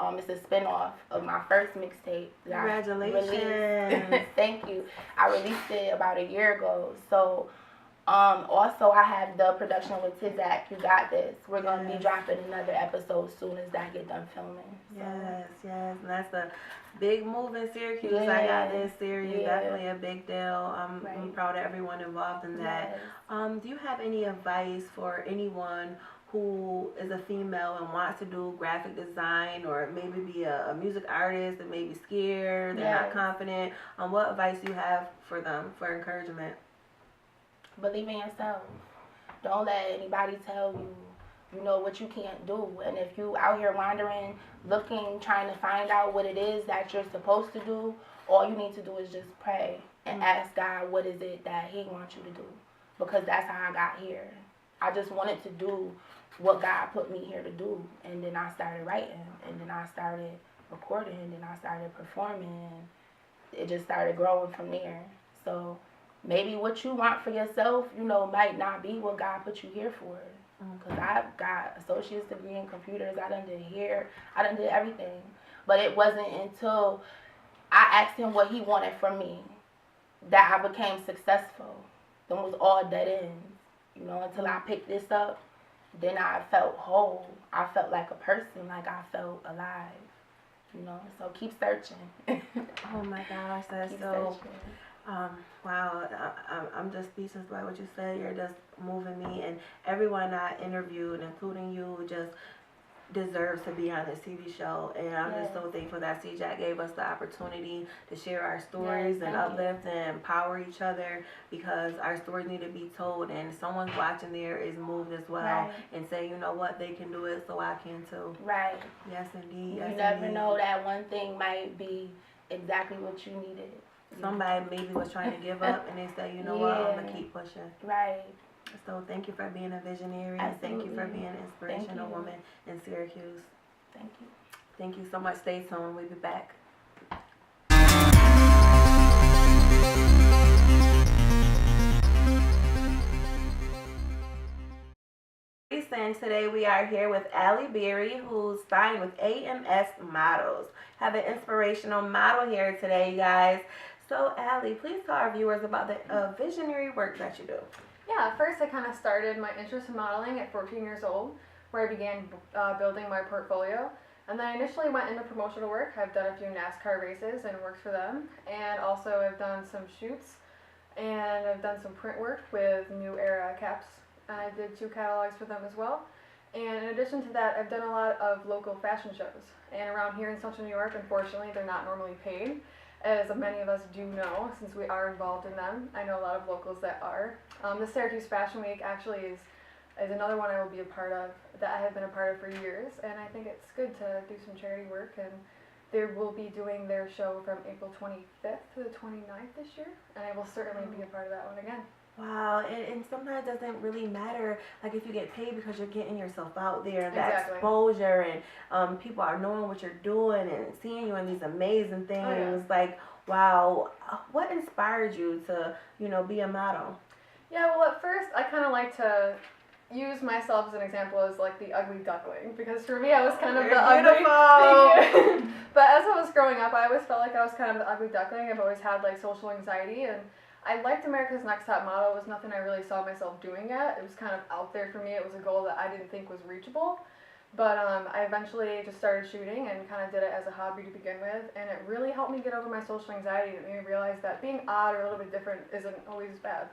H: It's a spinoff of my first mixtape that I
A: Congratulations.
H: released. Thank you. I released it about a year ago. So, also I have the production with Tizak, You Got This. We're going to be dropping another episode soon as that get done filming. So.
A: Yes. And that's a big move in Syracuse.
H: Yeah.
A: I got this series.
H: Yeah.
A: Definitely a big deal. I'm
H: Right.
A: proud of everyone involved in that.
H: Yes.
A: Do you have any advice for anyone who is a female and wants to do graphic design, or maybe be a music artist and maybe scared, they're not
H: Yes.
A: confident? What advice do you have for them for encouragement?
H: Believe in yourself. Don't let anybody tell you, you know, what you can't do. And if you out here wandering, looking, trying to find out what it is that you're supposed to do, all you need to do is just pray and ask God what is it that He wants you to do. Because that's how I got here. I just wanted to do what God put me here to do. And then I started writing. And then I started recording. And then I started performing. It just started growing from there. So maybe what you want for yourself, you know, might not be what God put you here for. Because I've got associate's degree in computers. I done did hair. I done did everything. But it wasn't until I asked Him what He wanted from me that I became successful. Them was all dead ends. You know, until I picked this up, then I felt whole. I felt like a person, like I felt alive. You know, so keep searching.
A: Oh my gosh, that's
H: Keep
A: so...
H: searching.
A: Wow, I'm just speechless by what you said. You're just moving me, and everyone I interviewed, including you, just deserves to be on this TV show. And I'm just so thankful that CJAC gave us the opportunity to share our stories and uplift and empower each other, because our stories need to be told, and someone's watching there is moved as well and say, you know what, they can do it, so I can too.
H: Right.
A: Yes, indeed.
H: You
A: Yes,
H: never
A: indeed.
H: know, that one thing might be exactly what you needed.
A: Somebody maybe was trying to give up, and they said, you know what, I'm going to keep pushing.
H: Right.
A: So thank you for being a visionary. And thank you for being an inspirational woman in Syracuse.
H: Thank you.
A: Thank you so much. Stay tuned. We'll be back. And today we are here with Allie Berry, who's signed with AMS Models. Have an inspirational model here today, guys. So Allie, please tell our viewers about the visionary work that you do.
I: Yeah, first I kind of started my interest in modeling at 14 years old, where I began building my portfolio. And then I initially went into promotional work. I've done a few NASCAR races and worked for them. And also I've done some shoots, and I've done some print work with New Era caps. I did 2 catalogs for them as well. And in addition to that, I've done a lot of local fashion shows. And around here in Central New York, unfortunately, they're not normally paid, as many of us do know, since we are involved in them. I know a lot of locals that are. The Syracuse Fashion Week actually is another one I will be a part of, that I have been a part of for years, and I think it's good to do some charity work, and they will be doing their show from April 25th to the 29th this year, and I will certainly be a part of that one again.
A: Wow, and sometimes it doesn't really matter, like, if you get paid, because you're getting yourself out there, that
I: Exactly.
A: exposure, and people are knowing what you're doing and seeing you in these amazing things.
I: Oh, yeah.
A: Like, wow, what inspired you to, be a model?
I: Yeah, well, at first, I kind of like to use myself as an example as, like, the ugly duckling, because for me, I was kind of
A: You're
I: the ugly.
A: beautiful.
I: Thank you. But as I was growing up, I always felt like I was kind of the ugly duckling. I've always had, like, social anxiety, and I liked America's Next Top Model. It was nothing I really saw myself doing yet. It was kind of out there for me. It was a goal that I didn't think was reachable. But I eventually just started shooting and kind of did it as a hobby to begin with, and it really helped me get over my social anxiety. It made me realize that being odd or a little bit different isn't always bad.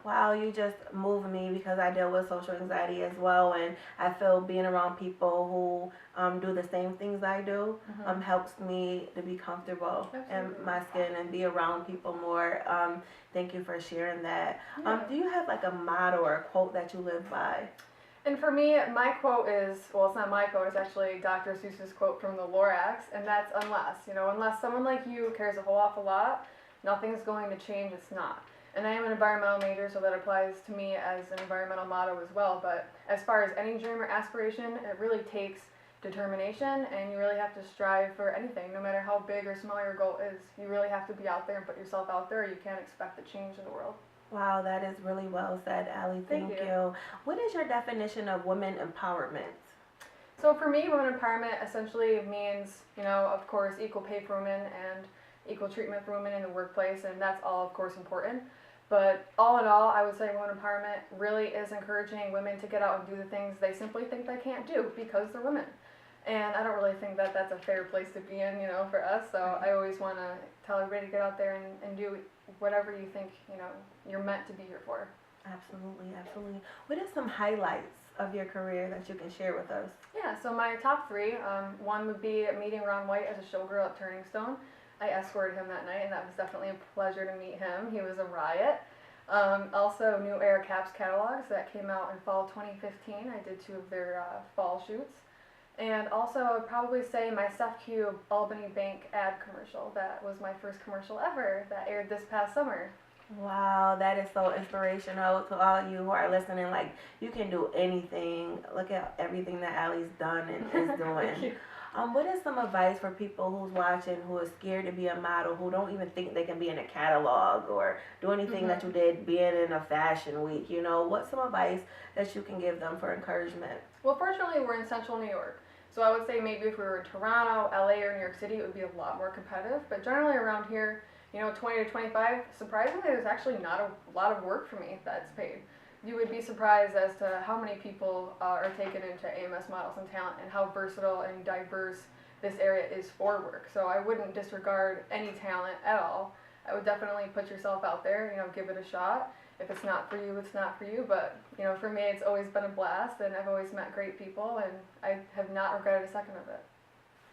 A: Wow, you just moved me because I deal with social anxiety as well, and I feel being around people who do the same things I do helps me to be comfortable in my skin and be around people more. Thank you for sharing that. Do you have like a motto or a quote that you live by?
I: And for me, my quote is, well, it's not my quote, it's actually Dr. Seuss's quote from the Lorax, and that's unless someone like you cares a whole awful lot, nothing's going to change, it's not. And I am an environmental major, so that applies to me as an environmental motto as well. But as far as any dream or aspiration, it really takes determination, and you really have to strive for anything, no matter how big or small your goal is. You really have to be out there and put yourself out there, or you can't expect the change in the world.
A: Wow, that is really well said, Allie. Thank you. What is your definition of women empowerment?
I: So for me, women empowerment essentially means, of course, equal pay for women and equal treatment for women in the workplace, and that's all, of course, important. But all in all, I would say women empowerment really is encouraging women to get out and do the things they simply think they can't do because they're women. And I don't really think that that's a fair place to be in, for us. So I always want to tell everybody to get out there and do whatever you think, you're meant to be here for.
A: Absolutely, absolutely. What are some highlights of your career that you can share with us?
I: Yeah, so my top three, one would be meeting Ron White as a showgirl at Turning Stone. I escorted him that night, and that was definitely a pleasure to meet him. He was a riot. Also, New Era Caps catalogs that came out in fall 2015. I did 2 of their fall shoots. And also, I would probably say my Steph Cube Albany Bank ad commercial. That was my first commercial ever that aired this past summer.
A: Wow, that is so inspirational to all of you who are listening. Like, you can do anything. Look at everything that Allie's done and is doing. What is some advice for people who's watching who is scared to be a model, who don't even think they can be in a catalog or do anything that you did being in a fashion week? What's some advice that you can give them for encouragement?
I: Well, fortunately, we're in central New York. So I would say maybe if we were in Toronto, LA, or New York City, it would be a lot more competitive. But generally around here, 20 to 25, surprisingly, there's actually not a lot of work for me that's paid. You would be surprised as to how many people are taken into AMS Models and Talent and how versatile and diverse this area is for work. So I wouldn't disregard any talent at all. I would definitely put yourself out there, give it a shot. If it's not for you, it's not for you. But, for me, it's always been a blast, and I've always met great people, and I have not regretted a second of it.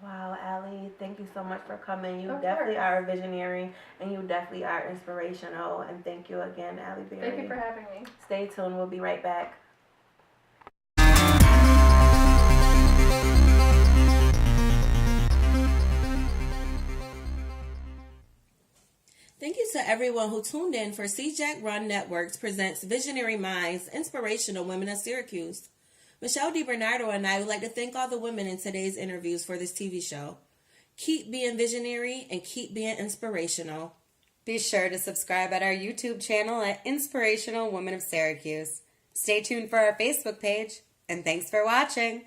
A: Wow, Allie, thank you so much for coming. You
I: Of
A: definitely
I: course.
A: are a visionary, and you definitely are inspirational. And thank you again, Allie Berry.
I: Thank you for having me.
A: Stay tuned. We'll be right back. Thank you to everyone who tuned in for CJAC Run Networks presents Visionary Minds, Inspirational Women of Syracuse. Michelle DiBernardo and I would like to thank all the women in today's interviews for this TV show. Keep being visionary and keep being inspirational.
J: Be sure to subscribe at our YouTube channel at Inspirational Women of Syracuse. Stay tuned for our Facebook page, and thanks for watching.